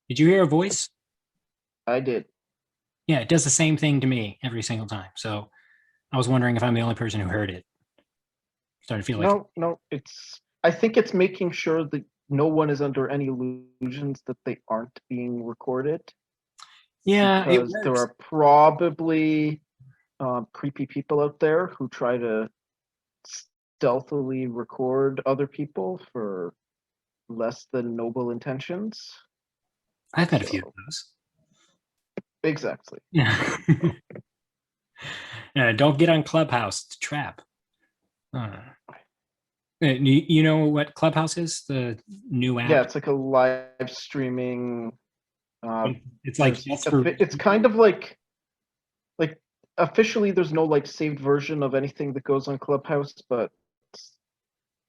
Did you hear a voice? I did. Yeah, it does the same thing to me every single time. So I was wondering if I'm the only person who heard it. Starting to feel like, No, no, I think it's making sure that no one is under any illusions that they aren't being recorded yeah, it because there works. are probably creepy people out there who try to stealthily record other people for less than noble intentions. I've had a few of So, those. exactly. Yeah. Don't get on Clubhouse. It's a trap. Uh, you know what Clubhouse is? The new Yeah, app. it's like a live streaming. Uh, It's like just for it's kind of like officially there's no like saved version of anything that goes on Clubhouse, but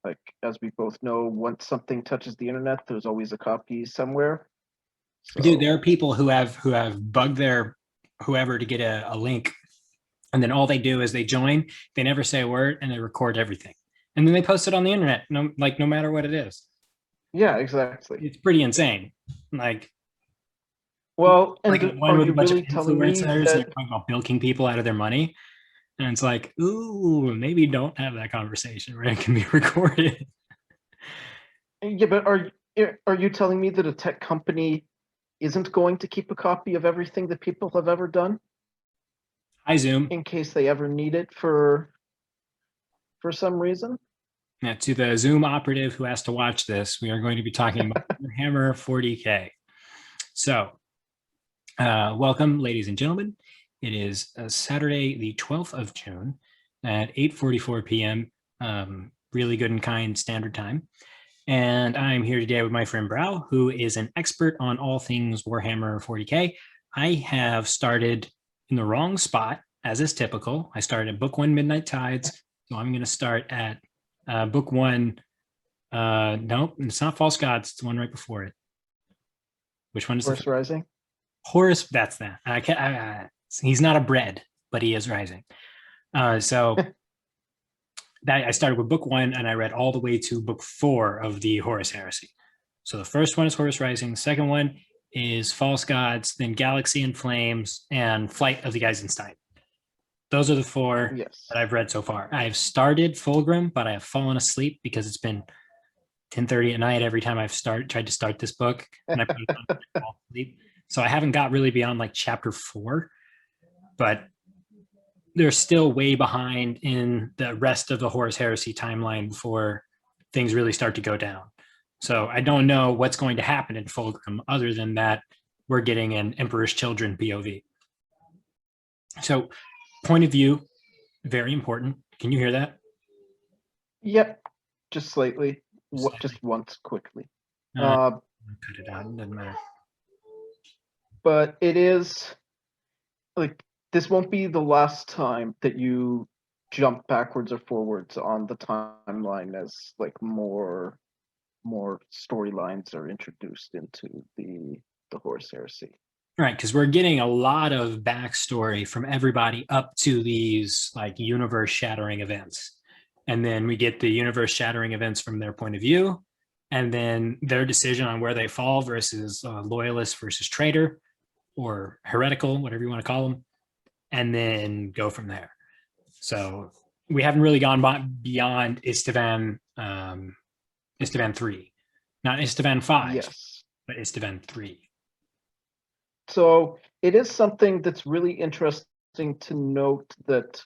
like as we both know, once something touches the internet, there's always a copy somewhere. dude. So There are people who have bugged their whoever to get a link, and then all they do is they join. They never say a word, and they record everything, and then they post it on the internet. No matter what it is. yeah, exactly. It's pretty insane. Like Well, like and one are with a you bunch of really telling me influencers, and they're that? talking about bilking people out of their money. And it's like, ooh, maybe don't have that conversation where it can be recorded. Yeah, but are you telling me that a tech company isn't going to keep a copy of everything that people have ever done Hi, Zoom. in case they ever need it for some reason? Yeah, to the Zoom operative who has to watch this, we are going to be talking about Warhammer 40K. So, welcome, ladies and gentlemen. It is Saturday, the 12th of June at 8:44 p.m. Really good and kind standard time. And I'm here today with my friend Brow, who is an expert on all things Warhammer 40K. I have started in the wrong spot, as is typical. I started at book one, Midnight Tides. So I'm going to start at book one. Nope, it's not False Gods. It's the one right before it. Which one is the Horse Rising. Horus? That's that. He's not a bread, but he is rising. So that I started with book one and I read all the way to book four of the Horus Heresy. So the first one is Horus Rising. The second one is False Gods, then Galaxy in Flames, and Flight of the Eisenstein. Those are the four Yes. that I've read so far. I've started Fulgrim, but I have fallen asleep because it's been 10:30 at night every time tried to start this book, and I put it on and fall asleep. So I haven't got really beyond like chapter four, but they're still way behind in the rest of the Horus Heresy timeline before things really start to go down. So I don't know what's going to happen in Fulgrim other than that we're getting an Emperor's Children POV. So point of view, very important. Can you hear that? Yep. Just slightly. What? Slightly. Just once, quickly. Uh, Uh, cut it out. It doesn't matter. but it is like this won't be the last time that you jump backwards or forwards on the timeline as like more storylines are introduced into the Horus Heresy. Right, because we're getting a lot of backstory from everybody up to these like universe shattering events. And then we get the universe shattering events from their point of view, and then their decision on where they fall versus loyalist versus traitor or heretical, whatever you want to call them, and then go from there. So we haven't really gone beyond Istavan 3, not Istavan 5, Yes. but Istavan 3. So it is something that's really interesting to note that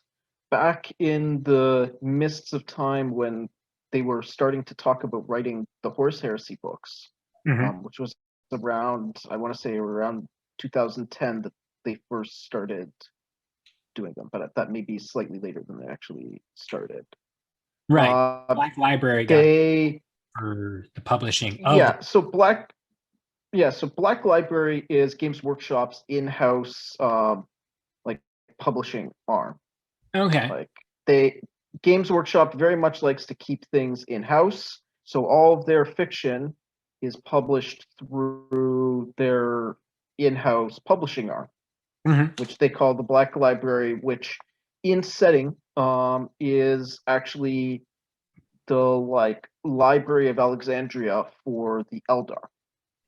back in the mists of time when they were starting to talk about writing the Horus Heresy books, Mm-hmm. which was around, I want to say around 2010 that they first started doing them, but that may be slightly later than they actually started. Right. Uh, Black Library got they, for the publishing of the. yeah, so Black Library is Games Workshop's in-house like publishing arm. Okay. Like they Games Workshop very much likes to keep things in-house, so all of their fiction is published through their in-house publishing arm, Mm-hmm. which they call the Black Library, which in setting is actually the like Library of Alexandria for the Eldar.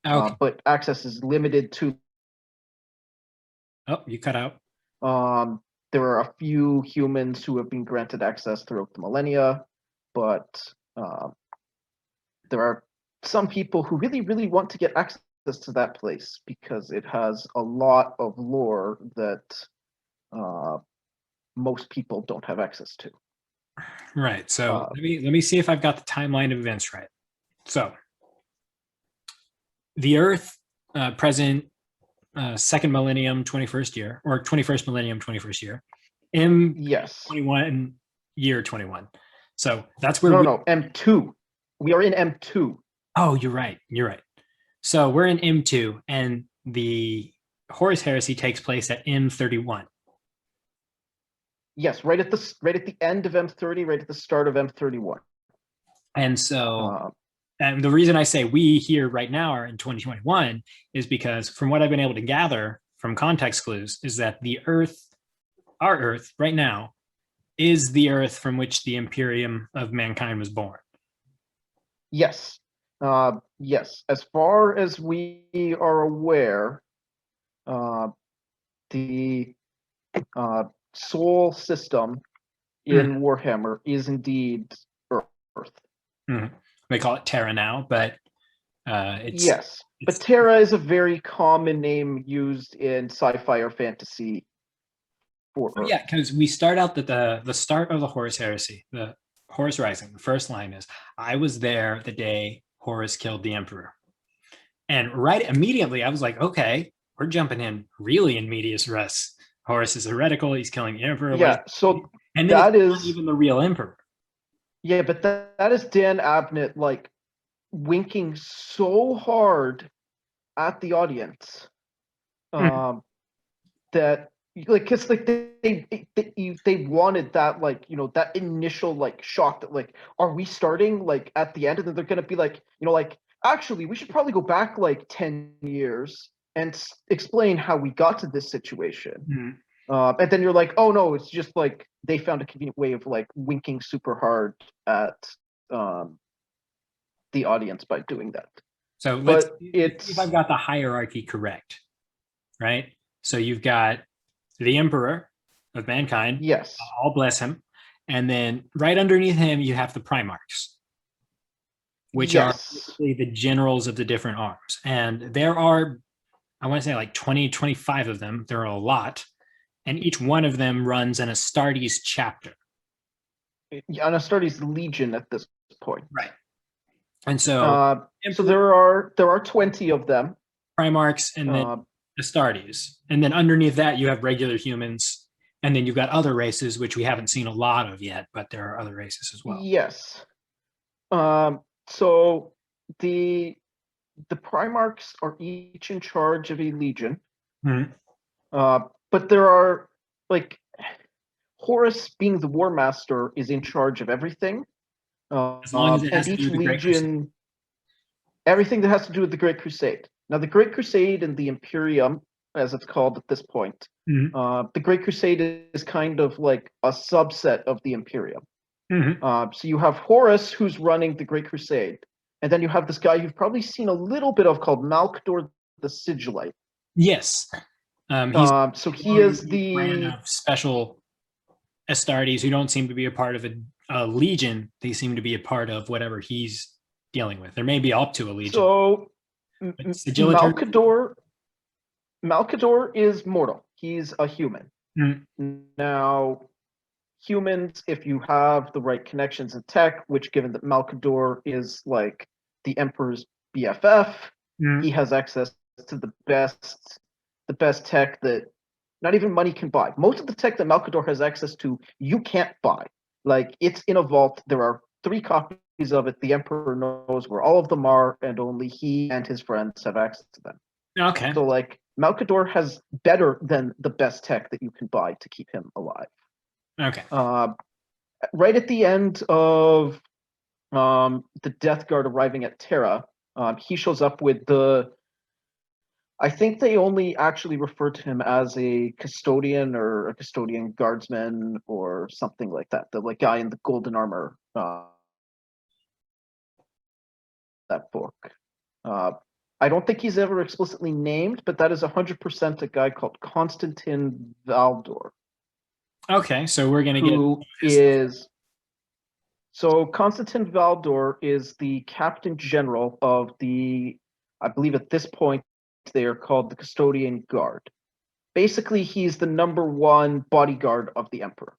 Okay. But access is limited to. Oh, you cut out. There are a few humans who have been granted access throughout the millennia, but there are some people who really, really want to get access to that place because it has a lot of lore that most people don't have access to. Right. So let me see if I've got the timeline of events right. So the Earth, present, second millennium, 21st year, or 21st millennium, 21st year, Yes. M21, year 21. So that's where no, M2. We are in M2. Oh, you're right. You're right. So we're in M2, and the Horus Heresy takes place at M31. Yes, right at the end of M30, right at the start of M31. And so, and the reason I say we here right now are in 2021 is because from what I've been able to gather from context clues is that the Earth, our Earth right now, is the Earth from which the Imperium of mankind was born. Yes. Yes. As far as we are aware, the soul system in Warhammer is indeed Earth. They call it Terra now, but but Terra is a very common name used in sci-fi or fantasy for Earth. Yeah, because we start out that the start of the Horus Heresy, the Horus Rising, the first line is, I was there the day Horus killed the Emperor. And right immediately I was like, okay, we're jumping in really in medias res. Horus is heretical, he's killing the Emperor. Yeah, so and then that is not even the real Emperor. Yeah, but that is Dan Abnett like winking so hard at the audience that like because like they wanted that, like, you know, that initial like shock that like, are we starting like at the end, and then they're gonna be like, you know, like, actually we should probably go back like 10 years and explain how we got to this situation. And then you're like, oh no, it's just like they found a convenient way of like winking super hard at the audience by doing that. So let's see if I've got the hierarchy correct, right? So you've got the Emperor of mankind. Yes. All bless him. And then right underneath him, you have the Primarchs, which are the generals of the different arms. And there are, I want to say like 20, 25 of them. There are a lot. And each one of them runs an Astartes chapter. Yeah, an Astartes legion at this point. Right. And so, so there are 20 of them. Primarchs and then Astartes. And then underneath that, you have regular humans. And then you've got other races, which we haven't seen a lot of yet, but there are other races as well. Yes. So the Primarchs are each in charge of a legion. But there are, like, Horus, being the War Master, is in charge of everything. As long as it has to do with the Great Crusade. Everything that has to do with the Great Crusade. Now, the Great Crusade and the Imperium, as it's called at this point, the Great Crusade is kind of like a subset of the Imperium. So you have Horus, who's running the Great Crusade, and then you have this guy you've probably seen a little bit of called Malkador the Sigillite. Yes. So he is the brand of special Astartes who don't seem to be a part of a legion. They seem to be a part of whatever he's dealing with. There may be up to a legion. So Malkador is mortal. He's a human. Now, humans, if you have the right connections and tech, which, given that Malkador is like the Emperor's BFF, he has access to the best tech that not even money can buy. Most of the tech that Malkador has access to, you can't buy. Like, it's in a vault. There are 3 copies of it. The Emperor knows where all of them are, and only he and his friends have access to them. Okay. So, like, Malkador has better than the best tech that you can buy to keep him alive. Okay. Right at the end of the Death Guard arriving at Terra, he shows up with I think they only actually refer to him as a custodian or a custodian guardsman or something like that. The like guy in the golden armor. That book. I don't think he's ever explicitly named, but that is 100% a guy called Konstantin Valdor. Okay, so we're gonna who get is so Konstantin Valdor is the captain general of the, I believe at this point they are called the Custodian Guard. Basically, he's the #1 bodyguard of the Emperor.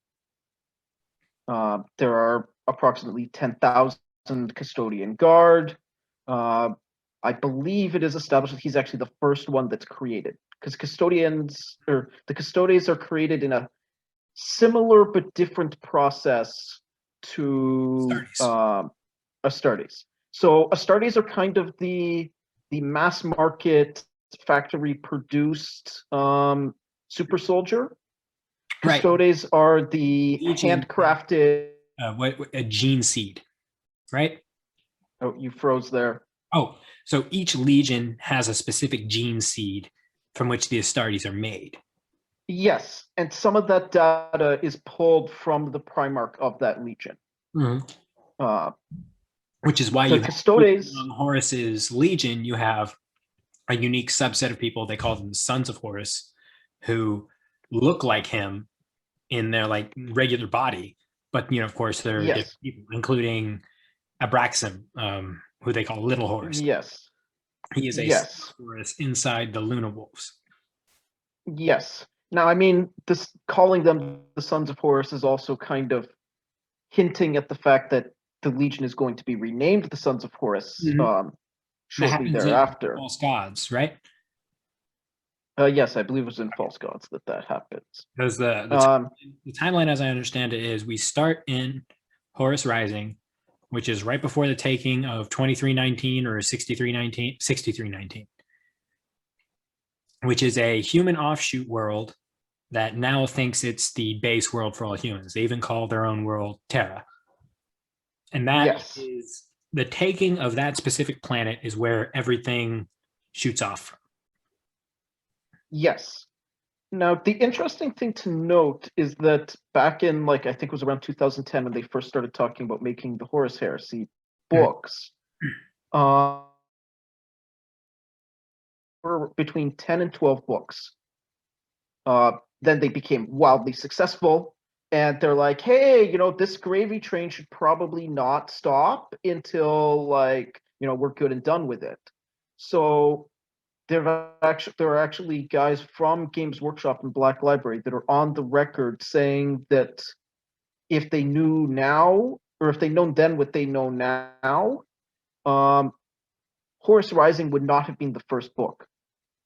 There are approximately 10,000 Custodian Guard. I believe it is established that he's actually the first one that's created, because the Custodians are created in a similar but different process to Astartes. So Astartes are kind of the mass market factory produced super soldier. Right. Custodes are the handcrafted. What a gene seed, right? Oh, you froze there. Oh, so each legion has a specific gene seed from which the Astartes are made. Yes, and some of that data is pulled from the Primarch of that legion. Which is why the you Custodes have Horus's legion, you have a unique subset of people, they call them the Sons of Horus, who look like him in their like regular body, but of course they're different people, including Abraxam, who they call Little Horus. Yes. He is a Horus inside the Luna Wolves. Yes. Now, I mean, this calling them the Sons of Horus is also kind of hinting at the fact that the Legion is going to be renamed the Sons of Horus shortly thereafter. False Gods, right? Yes, I believe it was in False Gods that happens. Because the timeline, as I understand it, is we start in Horus Rising, which is right before the taking of 2319 or 6319, which is a human offshoot world that now thinks it's the base world for all humans. They even call their own world Terra. And that is the taking of that specific planet is where everything shoots off from. Yes. Now, the interesting thing to note is that back in, I think it was around 2010 when they first started talking about making the Horus Heresy books, were between 10 and 12 books. Then they became wildly successful, and they're like, hey, this gravy train should probably not stop until, we're good and done with it. So there are actually guys from Games Workshop and Black Library that are on the record saying that if they knew now, or if they'd known then what they know now, Horus Rising would not have been the first book.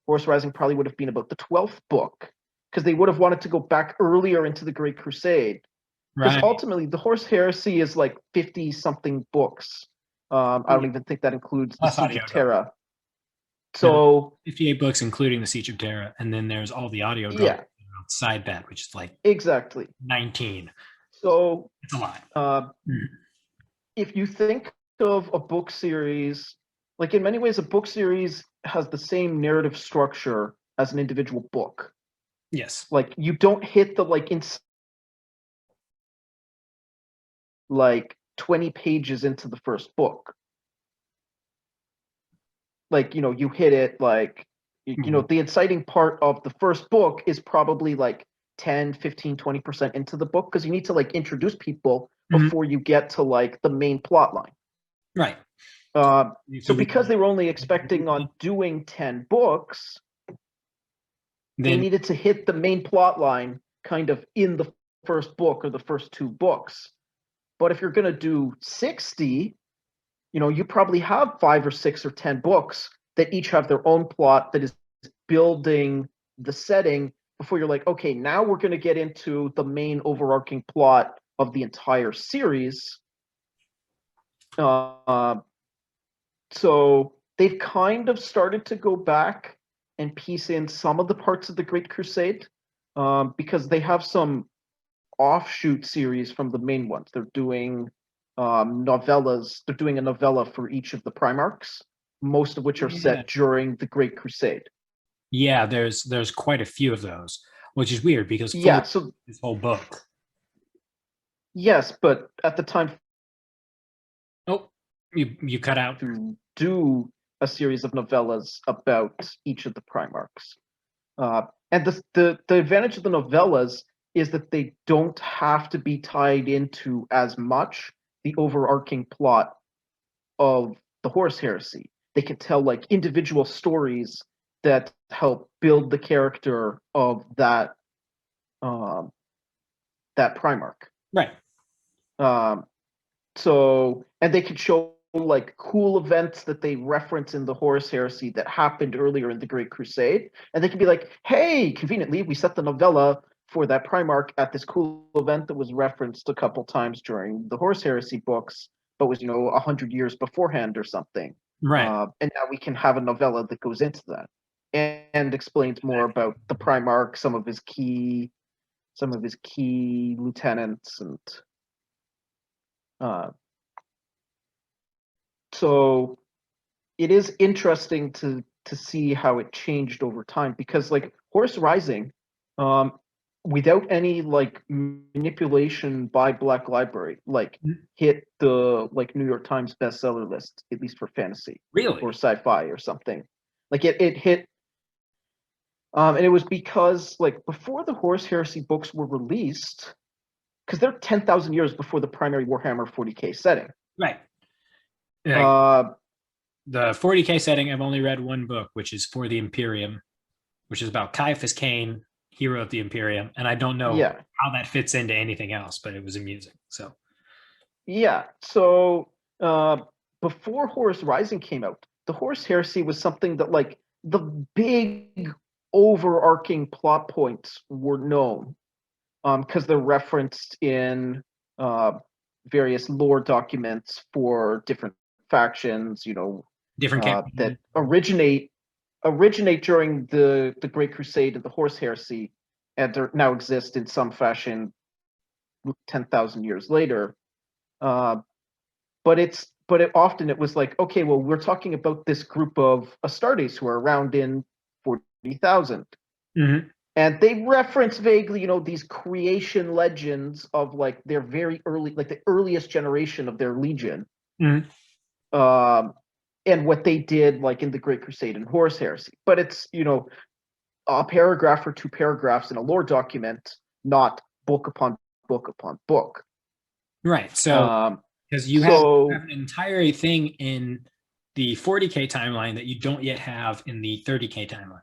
Horus Rising probably would have been about the 12th book, because they would have wanted to go back earlier into the Great Crusade. Because ultimately, the Horus Heresy is 50-something books. I don't even think that includes the Siege of Terra. So 58 books, including the Siege of Terra, and then there's all the audio outside that, which is exactly 19. So it's a lot. If you think of a book series, in many ways, a book series has the same narrative structure as an individual book. Yes. You don't hit the 20 pages into the first book. You hit it the inciting part of the first book is probably 10, 15, 20% into the book, because you need to introduce people before you get to the main plot line. Right. So because they were only expecting on doing 10 books, they needed to hit the main plot line kind of in the first book or the first 2 books. But if you're going to do 60, you probably have 5 or 6 or 10 books that each have their own plot that is building the setting before you're okay, now we're going to get into the main overarching plot of the entire series. So they've kind of started to go back and piece in some of the parts of the Great Crusade, because they have some offshoot series from the main ones. They're doing novellas. They're doing a novella for each of the Primarchs, most of which are set during the Great Crusade. Yeah, there's quite a few of those, which is weird because so this whole book. Yes, but at the time, you cut out. To do a series of novellas about each of the Primarchs. And the advantage of the novellas is that they don't have to be tied into as much the overarching plot of the Horus Heresy. They can tell like individual stories that help build the character of that that Primarch. Right. So, and they could show like cool events that they reference in the Horus Heresy that happened earlier in the Great Crusade, and they can be like, "Hey, conveniently, we set the novella for that Primarch at this cool event that was referenced a couple times during the Horus Heresy books, but was 100 years beforehand or something." Right. And now we can have a novella that goes into that and explains more about the Primarch, some of his key lieutenants, and so it is interesting to see how it changed over time, because like Horus Rising, without any like manipulation by Black Library, like hit the like New York Times bestseller list, at least for fantasy Really? or sci-fi or something. Like it hit, and it was because like before the Horus Heresy books were released, because they're 10,000 years before the primary Warhammer 40K setting. Right. Like, the 40K setting, I've only read one book, which is For the Imperium, which is about Caiaphas Cain, hero of the Imperium, and I don't know how that fits into anything else, but it was amusing. So so before Horus Rising came out, the Horus Heresy was something that like the big overarching plot points were known, because they're referenced in various lore documents for different factions, different that originate during the Great Crusade and the Horus Heresy, and now exist in some fashion 10,000 years later. But often it was like, okay, well, we're talking about this group of Astartes who are around in 40,000. Mm-hmm. And they reference vaguely, these creation legends of like their very early, like the earliest generation of their legion. Mm-hmm. And what they did like in the Great Crusade and Horus Heresy. But it's, a paragraph or two paragraphs in a lore document, not book upon book upon book. Right. So because you have an entire thing in the 40K timeline that you don't yet have in the 30K timeline.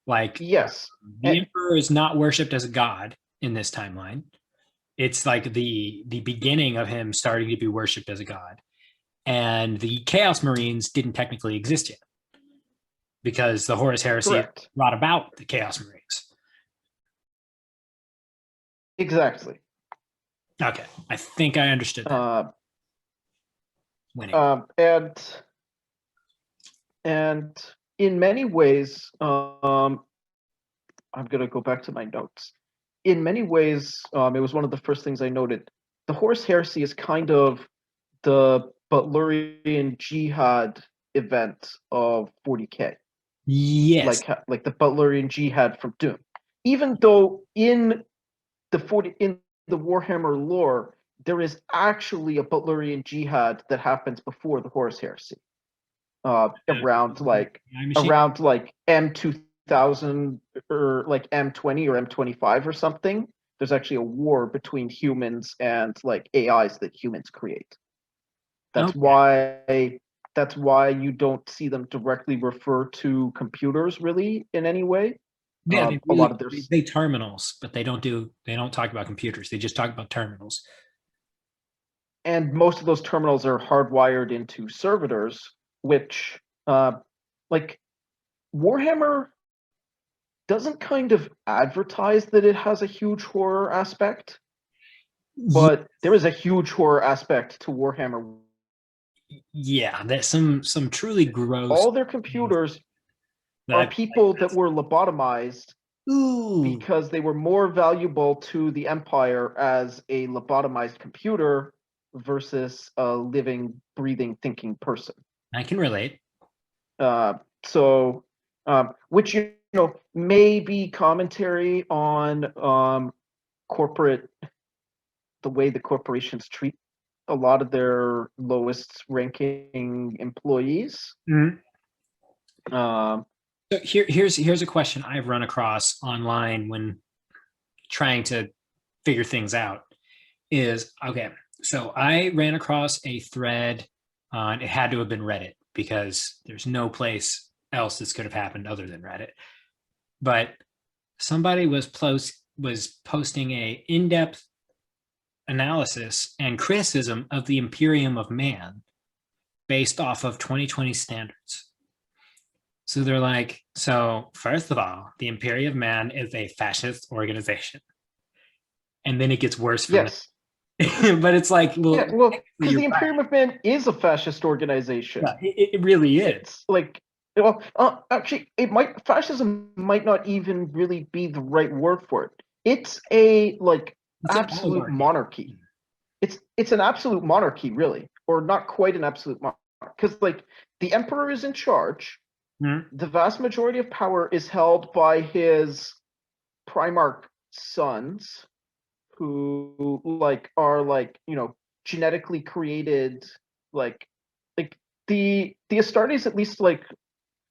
Like, yes, the Emperor is not worshipped as a god in this timeline. It's like the beginning of him starting to be worshipped as a god. And the Chaos Marines didn't technically exist yet, because the Horus Heresy brought about the Chaos Marines. Exactly. Okay, I think I understood that. Winning. And in many ways, I'm going to go back to my notes. In many ways, it was one of the first things I noted. The Horus Heresy is kind of the Butlerian Jihad event of 40K. Yes. Like the Butlerian Jihad from Doom. Even though in the Warhammer lore, there is actually a Butlerian Jihad that happens before the Horus Heresy. Around like M2000 or like M20 or M25 or something. There's actually a war between humans and like AIs that humans create. That's why you don't see them directly refer to computers really in any way. Yeah, a lot of they terminals, but they don't talk about computers. They just talk about terminals. And most of those terminals are hardwired into servitors, which like Warhammer doesn't kind of advertise that it has a huge horror aspect, but there is a huge horror aspect to Warhammer. Yeah, that some truly gross. All their computers are people that were lobotomized because they were more valuable to the Empire as a lobotomized computer versus a living, breathing, thinking person. I can relate. Which may be commentary on corporate, the way the corporations treat a lot of their lowest ranking employees. Mhm. Um, So here's a question I've run across online when trying to figure things out. Is okay. So I ran across a thread on it had to have been Reddit because there's no place else this could have happened other than Reddit. But somebody was posting a in-depth analysis and criticism of the Imperium of Man based off of 2020 standards. So they're like, so first of all, the Imperium of Man is a fascist organization. And then it gets worse from yes. there. But it's like, well, Yeah, well, because you're the right. Imperium of Man is a fascist organization. Yeah, it really is. It's like, well, actually, fascism might not even really be the right word for it. It's a like It's an absolute oligarchy. monarchy. It's an absolute monarchy, really, or not quite an absolute monarchy, because like the emperor is in charge. Mhm. The vast majority of power is held by his Primarch sons, who like are like genetically created, like like the Astartes at least like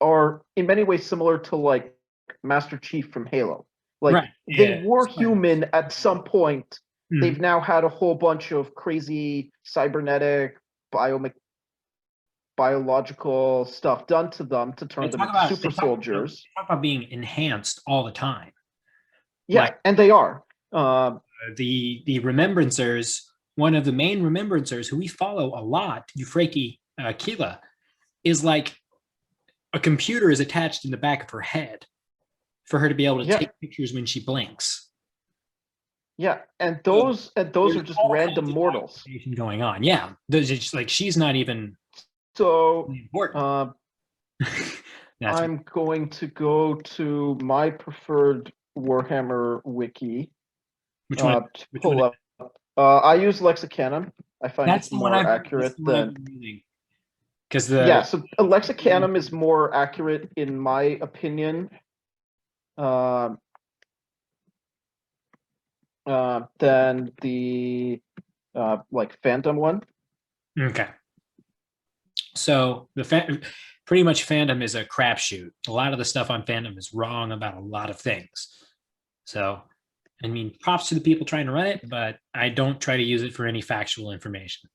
are in many ways similar to like Master Chief from Halo. Like Right. they Yeah. were human at some point. Mhm. They've now had a whole bunch of crazy cybernetic biological stuff done to them to turn them into super soldiers. They talk about being enhanced all the time. Yeah, Like and they are. Um, the remembrancers, one of the main remembrancers who we follow a lot, Euphrakia Kila, is like a computer is attached in the back of her head for her to be able to yeah, take pictures when she blinks. yeah, and So those there's are just all random kinds of mortals. documentation going on. Yeah, there's just like she's not even So important. That's I'm going to go to my preferred Warhammer wiki which one. to Which one? pull up. I use Lexicanum. I find That's it's the one more I've that's accurate the one I've than. been using because Yeah, the so Lexicanum is more accurate in my opinion um, than the like Phantom one. okay. So pretty much fandom is a crapshoot. A lot of the stuff on fandom is wrong about a lot of things. So, I mean, props to the people trying to run it, but I don't try to use it for any factual information.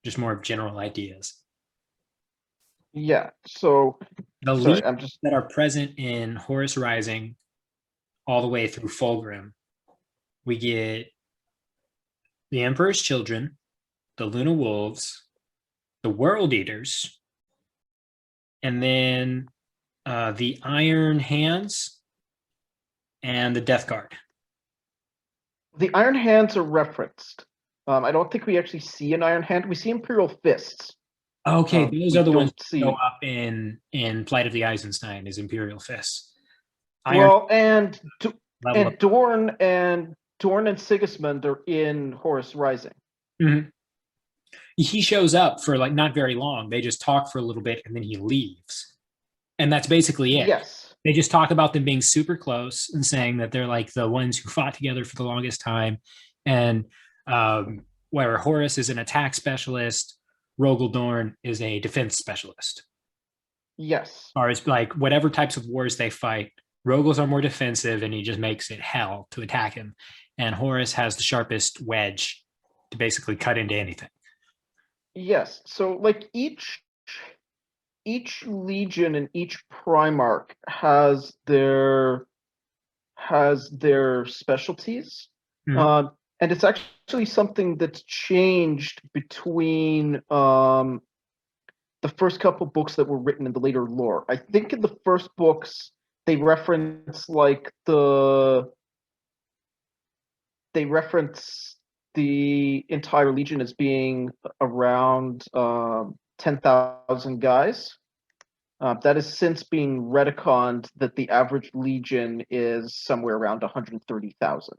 Just more of general ideas. Yeah, so The sorry, leaders I'm just that are present in Horus Rising all the way through Fulgrim, we get the Emperor's Children, the Luna Wolves, the World Eaters, and then the Iron Hands and the Death Guard. the Iron Hands are referenced. I don't think we actually see an Iron Hand. We see Imperial Fists. Okay, those We are the ones don't that see. show up in Flight of the Eisenstein as Imperial Fists. Iron Well, level up. And Dorn and Sigismund are in Horus Rising. Mm-hmm. He shows up for like not very long. They just talk for a little bit and then he leaves. And that's basically it. Yes. They just talk about them being super close and saying that they're like the ones who fought together for the longest time. And where Horus is an attack specialist, Rogel Dorn is a defense specialist. Yes. Or it's like whatever types of wars they fight, Rogel's are more defensive and he just makes it hell to attack him. And Horus has the sharpest wedge to basically cut into anything. Yes. So like each legion and each Primarch has their specialties. Mm-hmm. And it's actually something that's changed between the first couple books that were written in the later lore. I think in the first books they reference the entire legion as being around 10,000 guys. That is since being retconned that the average legion is somewhere around 130,000.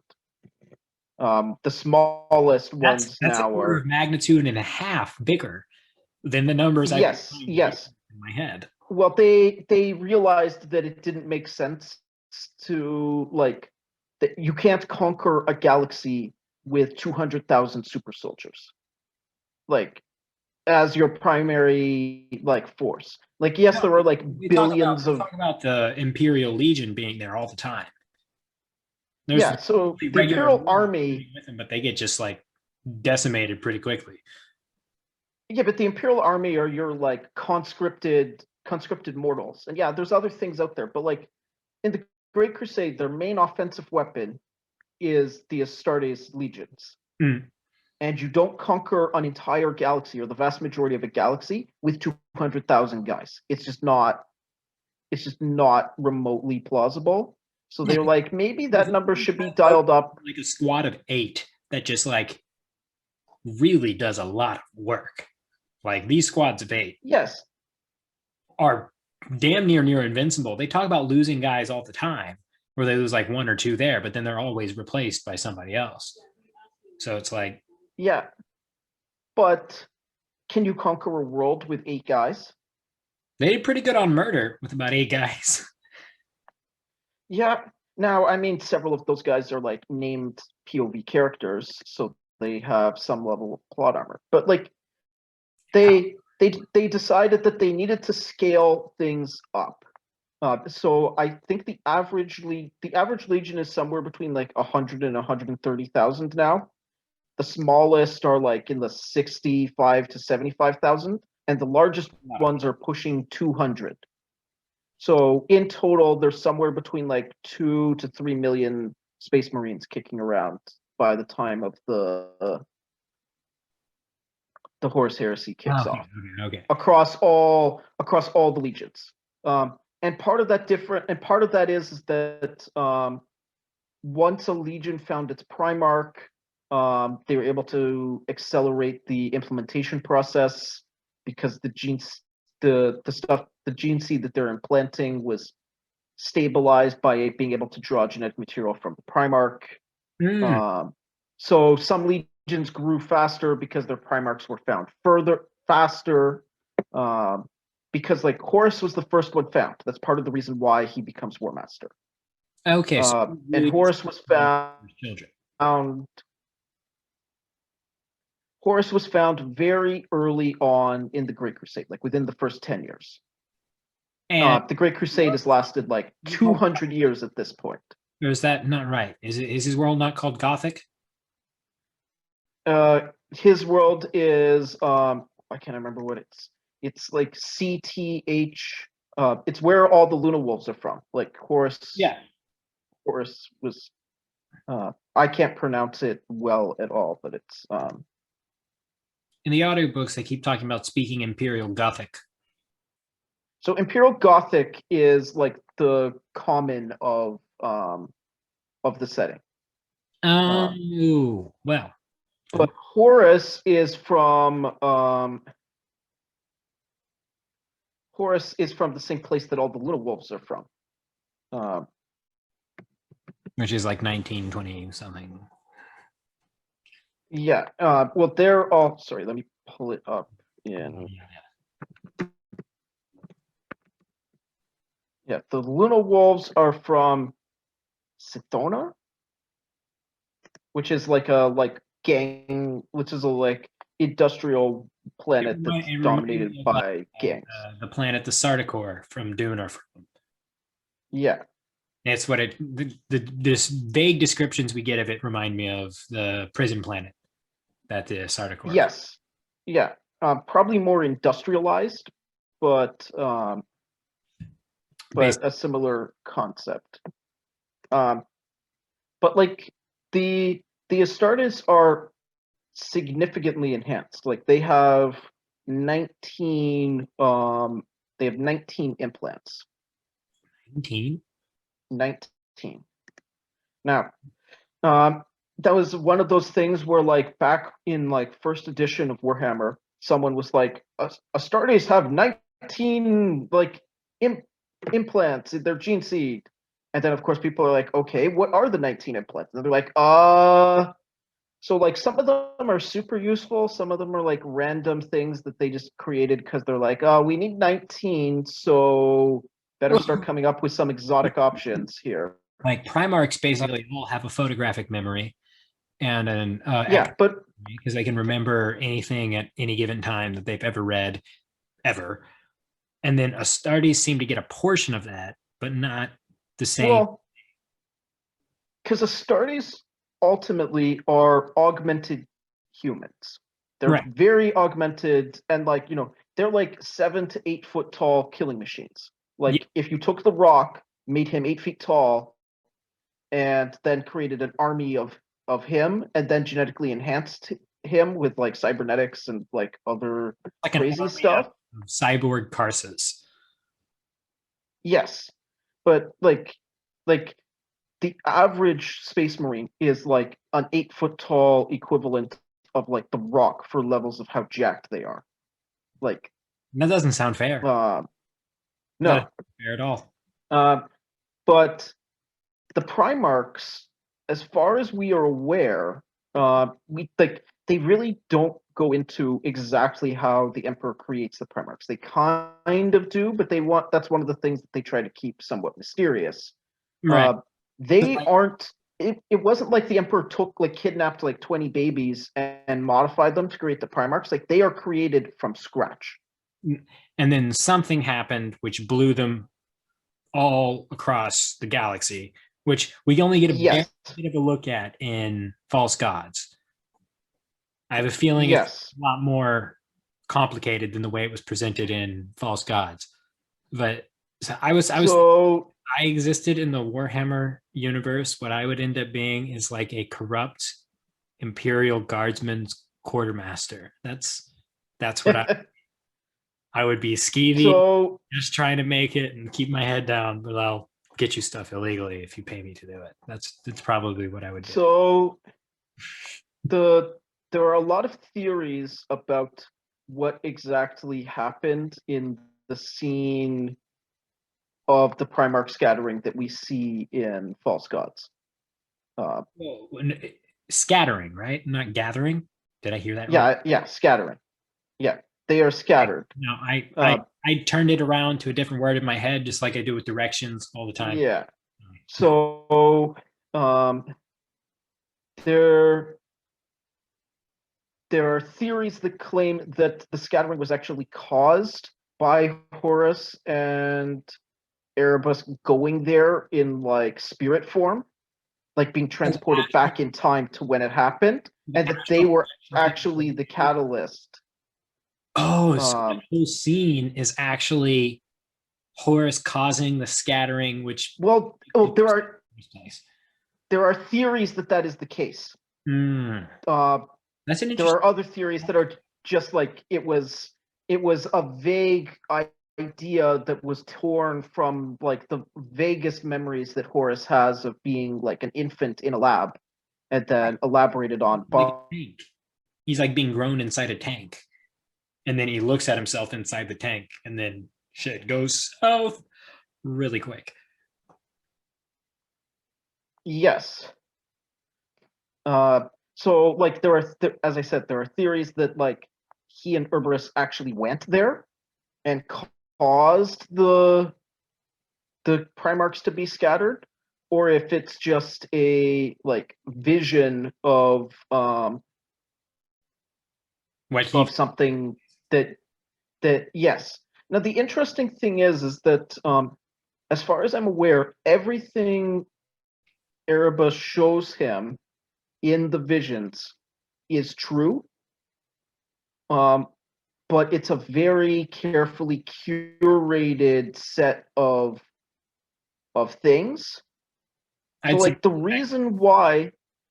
The smallest ones That's an now order of are. magnitude and a half bigger than the numbers I've been Yes, trying to get yes. in my head. Well, they realized that it didn't make sense to like that you can't conquer a galaxy with 200,000 super soldiers. like as your primary like force. Like yes, there are like billions of talk about the Imperial Legion being there all the time. There's yeah. So the regular Imperial Army with them, but they get just like decimated pretty quickly. Yeah, but the Imperial Army are your like conscripted mortals, and yeah, there's other things out there. But like in the Great Crusade, their main offensive weapon is the Astartes legions, and you don't conquer an entire galaxy or the vast majority of a galaxy with 200,000 guys. It's just not remotely plausible. So they're like, maybe that number should be dialed up. Like a squad of 8 that just like really does a lot of work. Like these squads of 8 Yes, are damn near invincible. They talk about losing guys all the time, where they lose like 1 or 2 there, but then they're always replaced by somebody else. So it's like, yeah, but can you conquer a world with 8 guys? they did pretty good on murder with about 8 guys. Yeah. Now, I mean, several of those guys are like named POV characters, so they have some level of plot armor. But like, they decided that they needed to scale things up. So I think the average legion is somewhere between like 100 and 130,000 now. The smallest are like in the 65 to 75,000, and the largest ones are pushing 200. So in total, there's somewhere between like 2 to 3 million Space Marines kicking around by the time of the Horus Heresy kicks off. Okay. Across all the legions. And part of that is that once a legion found its Primarch, they were able to accelerate the implementation process because the gene seed that they're implanting was stabilized by being able to draw genetic material from the Primarch. So some legions grew faster because their Primarchs were found faster. Because like Horus was the first one found. That's part of the reason why he becomes War Master. Okay, so and Horus was found. Horus was found very early on in the Great Crusade, like within the first 10 years. And the Great Crusade has lasted like 200 years at this point. Or is that not right? Is his world not called Gothic? His world is I can't remember what it's like CTH. It's where all the Luna Wolves are from. Like Horus. Yeah. Horus was I can't pronounce it well at all, but it's in the audiobooks they keep talking about speaking Imperial Gothic. So Imperial Gothic is like the common of the setting. Well. But Horus is from the same place that all the Little Wolves are from. Which is like 1920 something. Yeah. Well, they're all. Sorry, let me pull it up. Yeah. The Luna Wolves are from Sithona, which is like a gang, which is a like industrial planet that's dominated by gangs. The planet, the Sardaukar from Dune are from. Yeah. It's what this vague descriptions we get of it remind me of the prison planet that the Sardaukar. Yes. Yeah. Probably more industrialized, but a similar concept. But like the Astartes are significantly enhanced. Like they have 19 implants. 19. Now, that was one of those things where like back in like first edition of Warhammer, someone was like, Astartes have 19 like implants in their gene seed. And then of course people are like, okay, what are the 19 implants? And they're like, so like some of them are super useful, some of them are like random things that they just created because they're like, oh, we need 19, so better start coming up with some exotic options here. Like Primarchs basically all have a photographic memory, and an Yeah, but because they can remember anything at any given time that they've ever read, ever. And then Astartes seem to get a portion of that, but not the same. well, because Astartes ultimately are augmented humans. They're Right. very augmented, and like they're like 7 to 8 foot tall killing machines. Yeah. Like if you took the Rock, made him 8 feet tall, and then created an army of him, and then genetically enhanced him with like cybernetics and like other Like an crazy army stuff. of cyborg Karsus. Yes, but like the average space marine is like an 8 foot tall equivalent of like the Rock for levels of how jacked they are. Like, That doesn't sound fair. no, Fair at all. uh, but the Primarchs, as far as we are aware, we like they really don't go into exactly how the Emperor creates the Primarchs. They kind of do, but that's one of the things that they try to keep somewhat mysterious. Right. They aren't. It wasn't like the Emperor kidnapped like 20 babies and modified them to create the Primarchs. Like they are created from scratch. And then something happened which blew them all across the galaxy, which we only get a Yes. bit of a look at in False Gods. I have a feeling it's Yes. a lot more complicated than the way it was presented in False Gods. But so I existed in the Warhammer universe. What I would end up being is like a corrupt Imperial Guardsman's quartermaster. That's what I would be skeevy, So just trying to make it and keep my head down, but I'll get you stuff illegally if you pay me to do it. That's probably what I would do. so there are a lot of theories about what exactly happened in the scene of the Primarch scattering that we see in False Gods. Scattering, right? Not gathering. Did I hear that right? Yeah, scattering. Yeah, they are scattered. No, I turned it around to a different word in my head, just like I do with directions all the time. Yeah. So there are theories that claim that the scattering was actually caused by Horus and Erebus going there in like spirit form, like being transported back in time to when it happened, and that they were actually the catalyst. Oh, so the whole scene is actually Horus causing the scattering, which there are theories that is the case. That's an interesting. There are other theories that are just like it was a vague idea that was torn from like the vaguest memories that Horus has of being like an infant in a lab, and then elaborated on. He's like being grown inside a tank, and then he looks at himself inside the tank, and then shit goes south really quick. Yes. So like there are, as I said, there are theories that like he and Cerberus actually went there and caused the Primarchs to be scattered, or if it's just a like vision of something that yes. Now the interesting thing is that as far as I'm aware, everything Erebus shows him in the visions is true, but it's a very carefully curated set of things. So like the reason why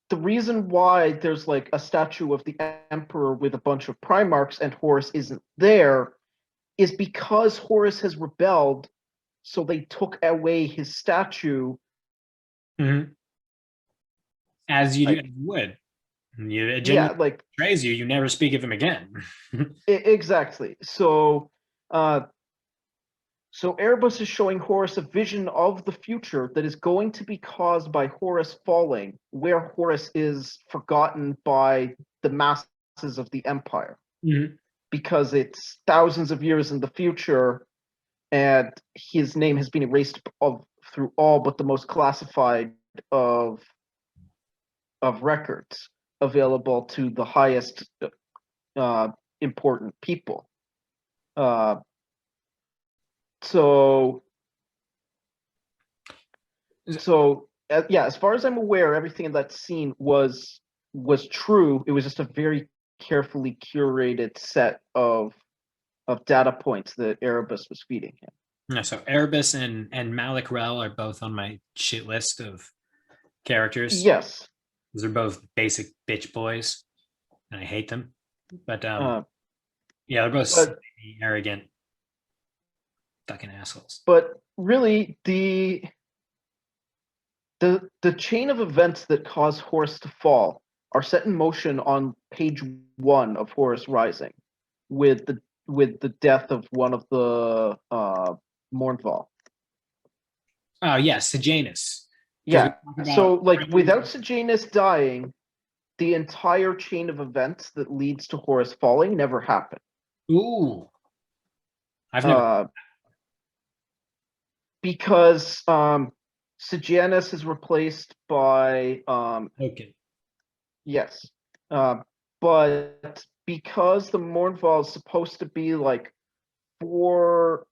there's like a statue of the Emperor with a bunch of Primarchs and Horus isn't there is because Horus has rebelled, so they took away his statue. Mm-hmm. As you would. Yeah, like betrays you, you never speak of him again. Exactly. So Erebus is showing Horus a vision of the future that is going to be caused by Horus falling, where Horus is forgotten by the masses of the Empire. Mm-hmm. Because it's thousands of years in the future, and his name has been erased through all but the most classified of records. available to the highest important people. So yeah, as far as I'm aware, everything in that scene was true. It was just a very carefully curated set of data points that Erebus was feeding him. Yeah, so Erebus and Malik Rel are both on my shit list of characters. Yes. Those are both basic bitch boys, and I hate them. But yeah, they're both slightly arrogant, fucking assholes. But really, the chain of events that cause Horus to fall are set in motion on page 1 of Horus Rising, with the death of one of the Mournval. Oh yeah, Sejanus. Yeah. So like without Sejanus dying, the entire chain of events that leads to Horus falling never happened. Ooh. I've never because Sejanus is replaced by okay. Yes. But because the Mournval is supposed to be like four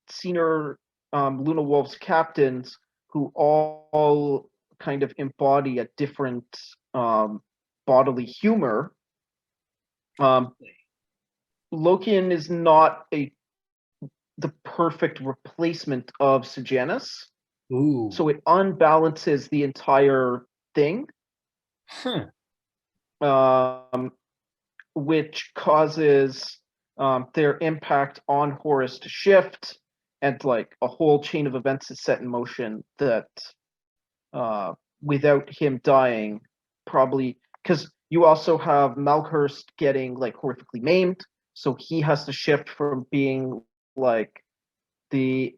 senior Luna Wolves captains who all kind of embody a different bodily humor, Lokian is not the perfect replacement of Sejanus. Ooh. So it unbalances the entire thing. Which causes their impact on Horus to shift, and like a whole chain of events is set in motion that without him dying, probably because you also have Malkhurst getting like horrifically maimed, so he has to shift from being like the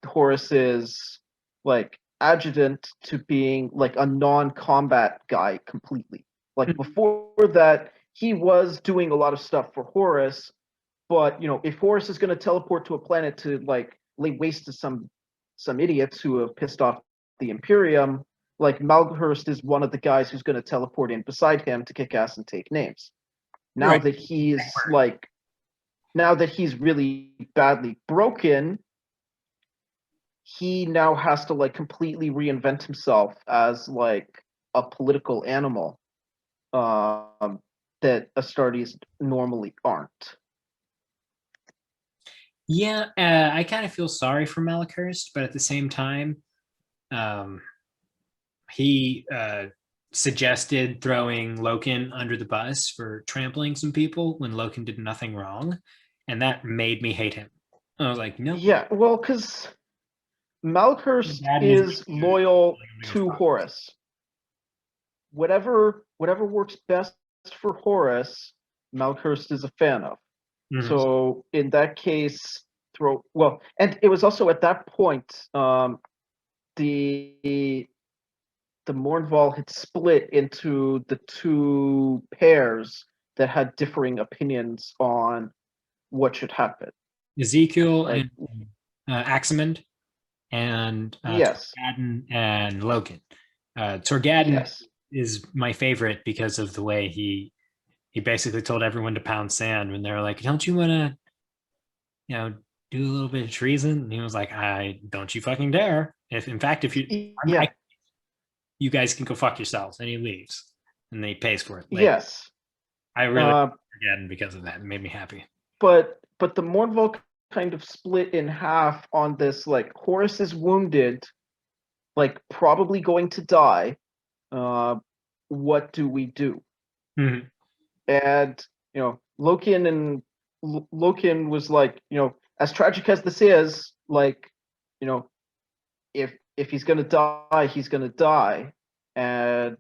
Horus's like adjutant to being like a non-combat guy completely. Like before that, he was doing a lot of stuff for Horus, but you know, if Horus is going to teleport to a planet to like lay waste to some idiots who have pissed off the Imperium, like Malkhurst is one of the guys who's going to teleport in beside him to kick ass and take names. Now that he's like, now that he's really badly broken, he now has to like completely reinvent himself as like a political animal that Astartes normally aren't. Yeah, I kind of feel sorry for Malachurst, but at the same time, he suggested throwing Loken under the bus for trampling some people when Loken did nothing wrong, and that made me hate him. I was like, nope. Yeah, well, because Malachurst is loyal to Horus. Whatever works best for Horus, Malkhurst is a fan of. Mm-hmm. So in that case, and it was also at that point, the Mournval had split into the two pairs that had differing opinions on what should happen. Ezekiel and Aximand and yes, Torgadden and Loken. Torgadden is my favorite because of the way he basically told everyone to pound sand when they were like, "Don't you want to, you know, do a little bit of treason?" And he was like, "I don't you fucking dare! If you guys can go fuck yourselves." And he leaves, and then he pays for it later. Yes, I really Torgadden because of that. It made me happy. But the Mournval kind of split in half on this. Like Horus is wounded, like probably going to die. What do we do? Mm-hmm. And you know, Loken was like, you know, as tragic as this is, like, you know, if he's gonna die, he's gonna die. And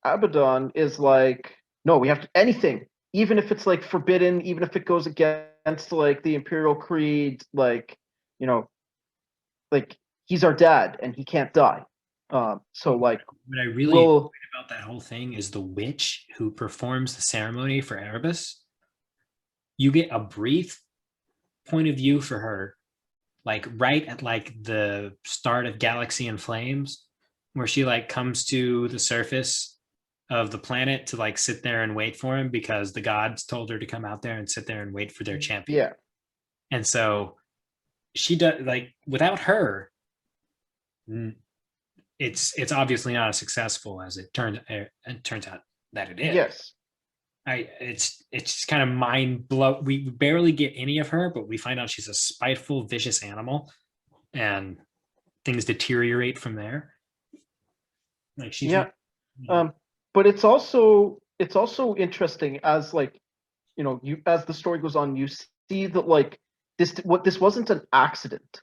Abaddon is like, no, we have to anything, even if it's like forbidden, even if it goes against like the Imperial Creed, like, you know, like he's our dad and he can't die. So like, what I really enjoyed about that whole thing is the witch who performs the ceremony for Erebus. You get a brief point of view for her, like right at like the start of Galaxy in Flames, where she like comes to the surface of the planet to like sit there and wait for him because the gods told her to come out there and sit there and wait for their champion. Yeah. And so she does, like, without her, it's obviously not as successful as it turns out that it is. Yes. It's just kind of mind blow. We barely get any of her, but we find out she's a spiteful, vicious animal, and things deteriorate from there. Like she's but it's also interesting as like, you know, you as the story goes on, you see that like this wasn't an accident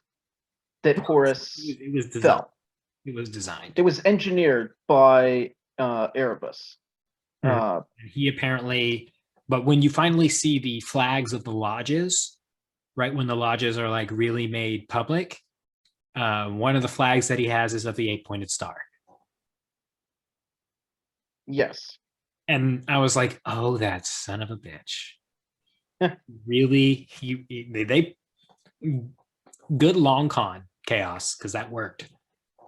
that Horus it was designed. fell. It was designed. It was engineered by Erebus. He apparently, but when you finally see the flags of the lodges, right when the lodges are like really made public, one of the flags that he has is of the 8-pointed star. Yes. And I was like, oh, that son of a bitch. Really? They good long con chaos, because that worked.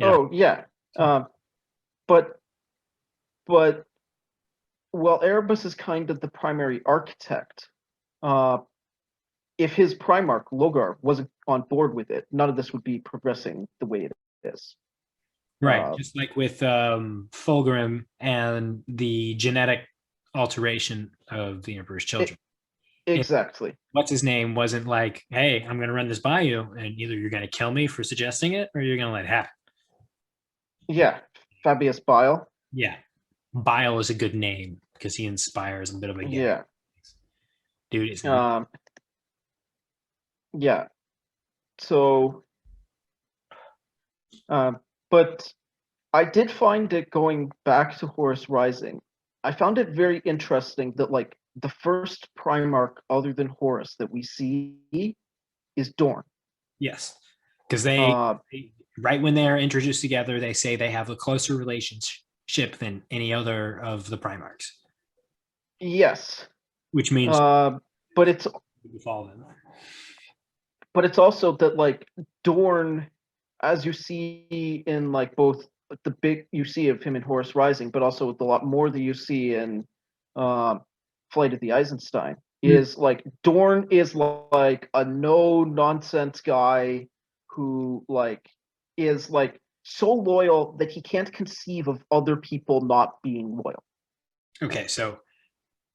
Oh yeah. But well, Erebus is kind of the primary architect. If his Primarch Logar wasn't on board with it, none of this would be progressing the way it is. Right, just like with Fulgrim and the genetic alteration of the Emperor's children. Exactly. What's his name wasn't like, hey, I'm going to run this by you, and either you're going to kill me for suggesting it, or you're going to let it happen. Yeah, Fabius Bile. Yeah, Bile is a good name because he inspires a bit of a game. Yeah, dude. Is yeah. So, but I did find it, going back to Horus Rising, I found it very interesting that like the first Primarch other than Horus that we see is Dorn. Yes, because they right when they're introduced together, they say they have a closer relationship than any other of the Primarchs. Yes, which means, but it's also that like Dorn, as you see in like both the big you see of him in Horus Rising, but also with a lot more that you see in Flight of the Eisenstein, is like Dorn is like a no nonsense guy who like is like so loyal that he can't conceive of other people not being loyal. Okay, so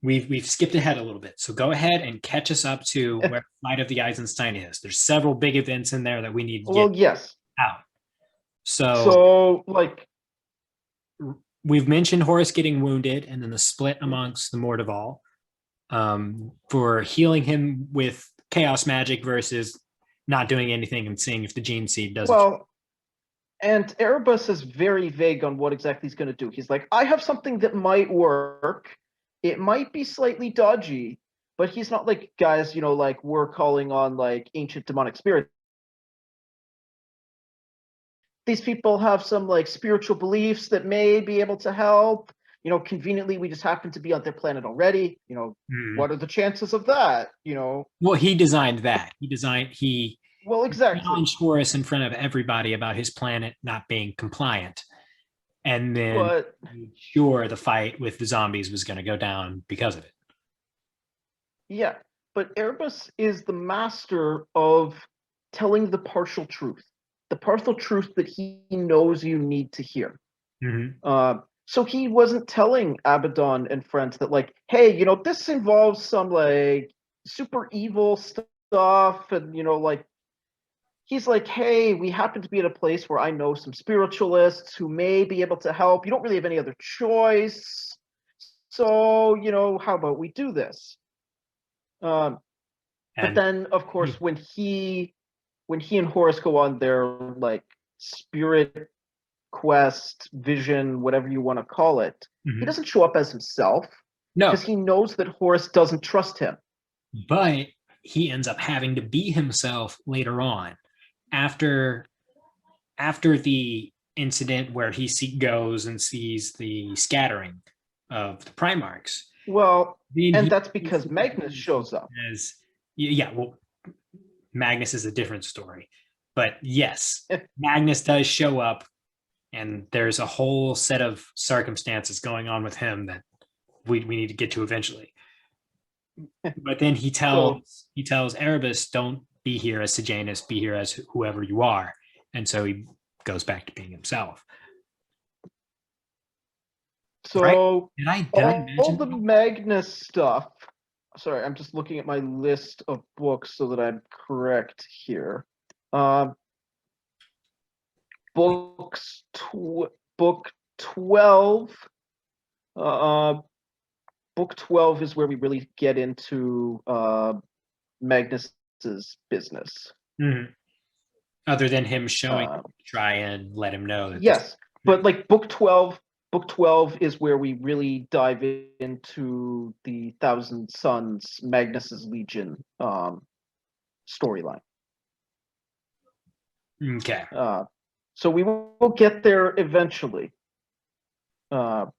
we've skipped ahead a little bit. So go ahead and catch us up to where Flight of the Eisenstein is. There's several big events in there that we need to get out. So like we've mentioned Horus getting wounded, and then the split amongst the Mordaval for healing him with chaos magic versus not doing anything and seeing if the gene seed does it. And Erebus is very vague on what exactly he's going to do. He's like, I have something that might work. It might be slightly dodgy, but he's not like, guys, you know, like we're calling on like ancient demonic spirits. These people have some like spiritual beliefs that may be able to help. You know, conveniently, we just happen to be on their planet already. You know, what are the chances of that? You know. Well, he designed that. Well, exactly. Challenged Horus in front of everybody about his planet not being compliant, and then sure, the fight with the zombies was going to go down because of it. Yeah, but Erebus is the master of telling the partial truth. The partial truth that he knows you need to hear. So he wasn't telling Abaddon and friends that like, hey, you know, this involves some like super evil stuff, and you know, like he's like, hey, we happen to be at a place where I know some spiritualists who may be able to help. You don't really have any other choice, so you know, how about we do this? But then, of course, when he and Horus go on their like spirit quest, vision, whatever you want to call it, he doesn't show up as himself. No, because he knows that Horus doesn't trust him. But he ends up having to be himself later on, after the incident where he goes and sees the scattering of the Primarchs. Well, and that's because Magnus shows up. Well, Magnus is a different story. But yes, Magnus does show up and there's a whole set of circumstances going on with him that we need to get to eventually. But then he tells Erebus, don't be here as Sejanus, be here as whoever you are. And so he goes back to being himself. So right? Did I all imagine the that? Magnus stuff. Sorry, I'm just looking at my list of books so that I'm correct here. Book 12. Book 12 is where we really get into Magnus's business. Mm-hmm. Other than him showing, try and let him know that. Yes, but like book 12 is where we really dive into the Thousand Sons Magnus's Legion storyline. Okay. So we will get there eventually. But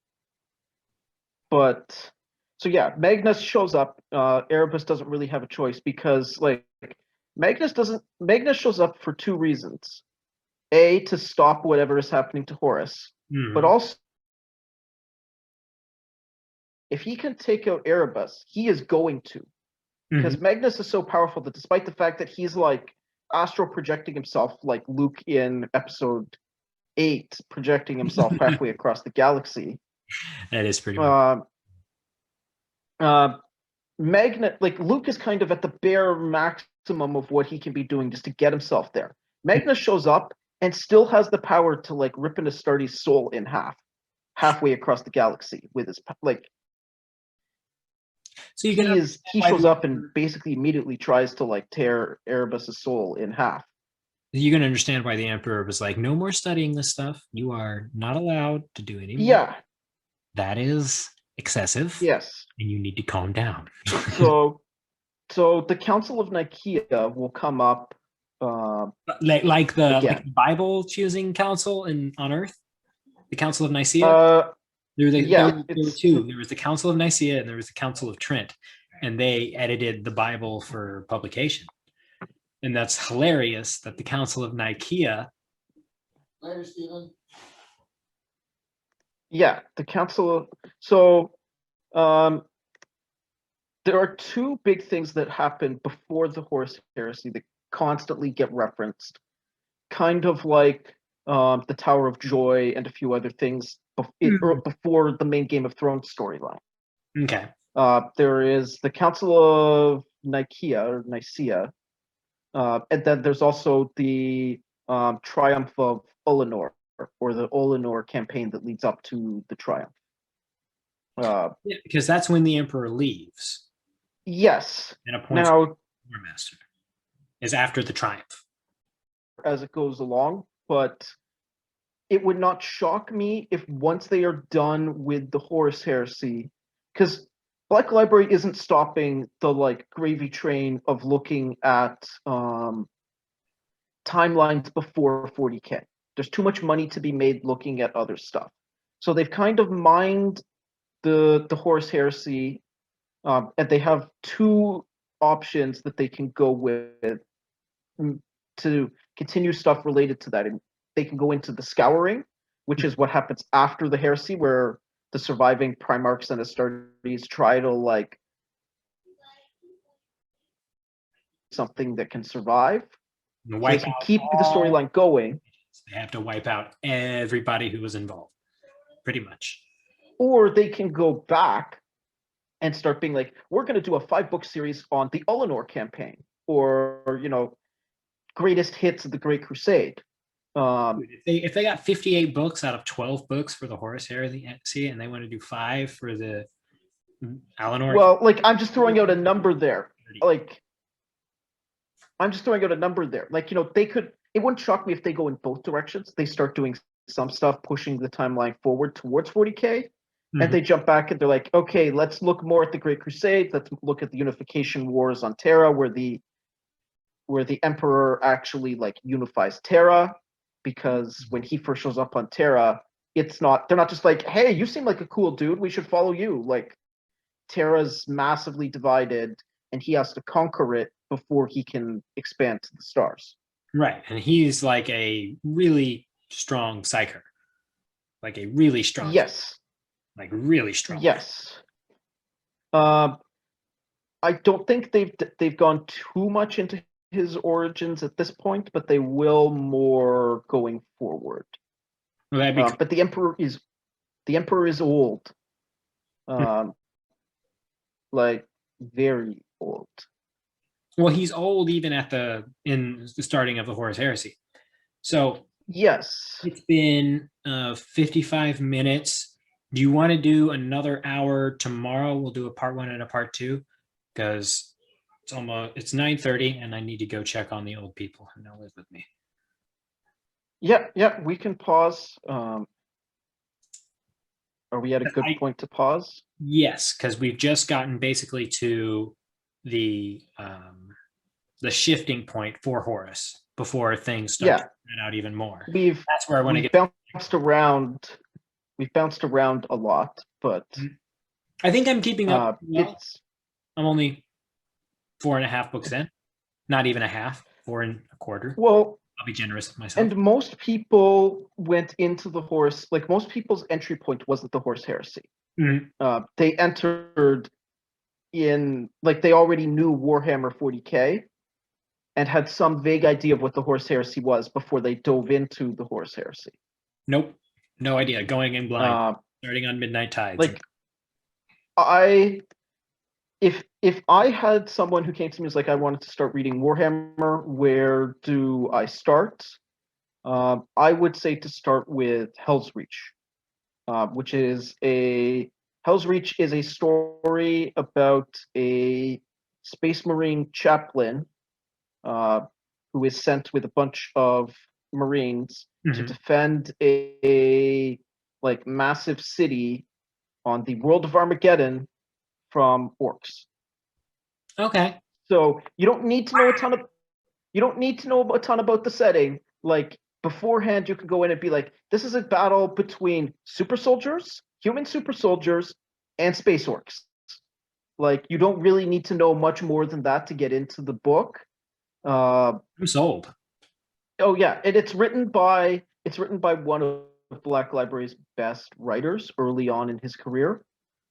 so yeah, Magnus shows up. Erebus doesn't really have a choice because like Magnus shows up for two reasons. A, to stop whatever is happening to Horus, but also if he can take out Erebus, he is going to. Because Magnus is so powerful that despite the fact that he's like astral projecting himself like Luke in episode 8, projecting himself halfway across the galaxy. That is pretty Magnet, like Luke is kind of at the bare maximum of what he can be doing just to get himself there. Magnus shows up and still has the power to like rip an Astartes soul in half, halfway across the galaxy with his like. So he shows up and basically immediately tries to like tear Erebus's soul in half. You're gonna understand why the Emperor was like, "No more studying this stuff. You are not allowed to do any more. Yeah, that is excessive. Yes, and you need to calm down." so the Council of Nicaea will come up. Like the Bible choosing council on Earth, the Council of Nicaea. There were two. There was the Council of Nicaea and there was the Council of Trent, and they edited the Bible for publication. And that's hilarious that the Council of Nicaea. Later, Stephen. Yeah, the Council. So, there are two big things that happened before the Horus Heresy that constantly get referenced, kind of like the Tower of Joy and a few other things before the main Game of Thrones storyline. Okay. There is the Council of Nicaea, and then there's also the Triumph of Olenor, or the Olenor campaign that leads up to the Triumph. Yeah, because that's when the Emperor leaves. Yes. And appoints War Master is after the Triumph. As it goes along, but it would not shock me if once they are done with the Horus Heresy, because Black Library isn't stopping the like gravy train of looking at timelines before 40K. There's too much money to be made looking at other stuff. So they've kind of mined the Horus Heresy, and they have two options that they can go with to continue stuff related to that. And they can go into the Scouring, which is what happens after the Heresy, where the surviving Primarchs and Astartes try to like something that can survive. So they can keep the storyline going. They have to wipe out everybody who was involved, pretty much. Or they can go back and start being like, we're going to do a 5-book series on the Olenor campaign, or greatest hits of the Great Crusade. If they got 58 books out of 12 books for the Horus Heresy, and they want to do 5 for the Olenor. Well, like I'm just throwing out a number there. Like they could. It wouldn't shock me if they go in both directions. They start doing some stuff, pushing the timeline forward towards 40K. And they jump back and they're like, okay, let's look more at the Great Crusade. Let's look at the unification wars on Terra, where the Emperor actually like unifies Terra, because when he first shows up on Terra, they're not just like, hey, you seem like a cool dude, we should follow you. Like Terra's massively divided and he has to conquer it before he can expand to the stars. Right. And he's like a really strong psyker. like a really strong, Yes. like really strong. Yes. I don't think they've gone too much into his origins at this point, but they will more going forward. Well, that'd be cool. But the emperor is old, like very old. Well, he's old even in the starting of the Horus Heresy. So Yes. it's been 55 minutes. Do you want to do another hour tomorrow? We'll do a part 1 and a part 2 because it's 9:30 and I need to go check on the old people who now live with me. Yeah, we can pause. Are we at a good point to pause? Yes, because we've just gotten basically to the shifting point for Horus before things start to spread out even more. That's where I want to get bounced around. We've bounced around a lot, but I think I'm keeping up. Well. It's I'm only 4.5 books in, not even a half, 4.25. Well, I'll be generous with myself. And most people went into the Horus, like most people's entry point wasn't the Horus Heresy. Mm-hmm. They entered in, like they already knew Warhammer 40K and had some vague idea of what the Horus Heresy was before they dove into the Horus Heresy. Nope. No idea. Going in blind, starting on Midnight Tides. Like if I had someone who came to me and was like, I wanted to start reading Warhammer, where do I start? I would say to start with Hell's Reach, which is Hell's Reach is a story about a Space Marine chaplain who is sent with a bunch of Marines to defend a like massive city on the world of Armageddon from orcs. Okay. So you don't need to know a ton about the setting. Like beforehand, you can go in and be like, this is a battle between super soldiers, human super soldiers, and space orcs. Like you don't really need to know much more than that to get into the book. I'm sold. Oh yeah, and it's written by one of Black Library's best writers early on in his career.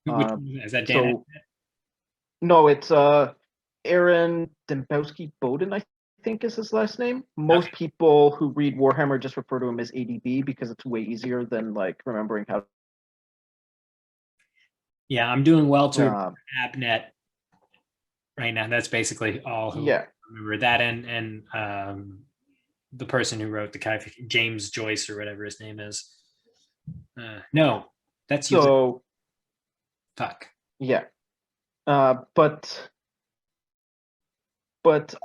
Is that Dan? No, it's Aaron Dembowski Bowden, I think is his last name. Most people who read Warhammer just refer to him as ADB because it's way easier than like remembering how. Yeah, I'm doing well to AppNet right now. That's basically all who remember that, and the person who wrote the James Joyce or whatever his name is. No, that's so. Fuck. Yeah, but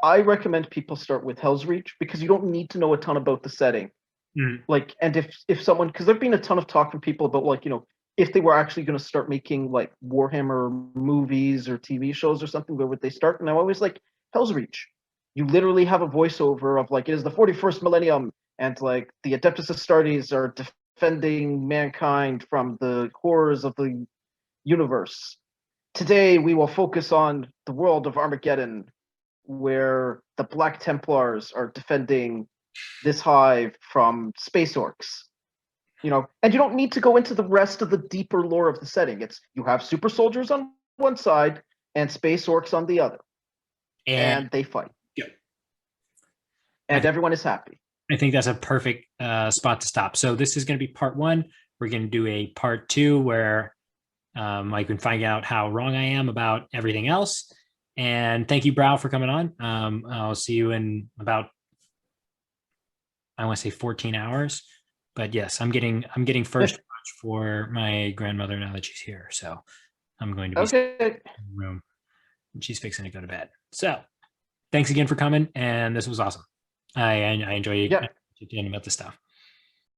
I recommend people start with Hell's Reach because you don't need to know a ton about the setting. Like, and if someone, because there've been a ton of talk from people about like, you know, if they were actually going to start making like Warhammer movies or TV shows or something, where would they start? And I'm always like, Hell's Reach. You literally have a voiceover of like, it is the 41st millennium, and like the Adeptus Astartes are defending mankind from the horrors of the universe. Today we will focus on the world of Armageddon, where the Black Templars are defending this hive from space orcs. You know, and you don't need to go into the rest of the deeper lore of the setting. It's you have super soldiers on one side and space orcs on the other, and they fight. Yeah. And everyone is happy. I think that's a perfect spot to stop. So this is going to be part 1. We're going to do a part 2 where I can find out how wrong I am about everything else. And thank you, Brow, for coming on. I'll see you in about, I want to say 14 hours. But yes, I'm getting first watch for my grandmother now that she's here. So I'm going to be in the room. And she's fixing to go to bed. So thanks again for coming. And this was awesome. I enjoy you about this stuff.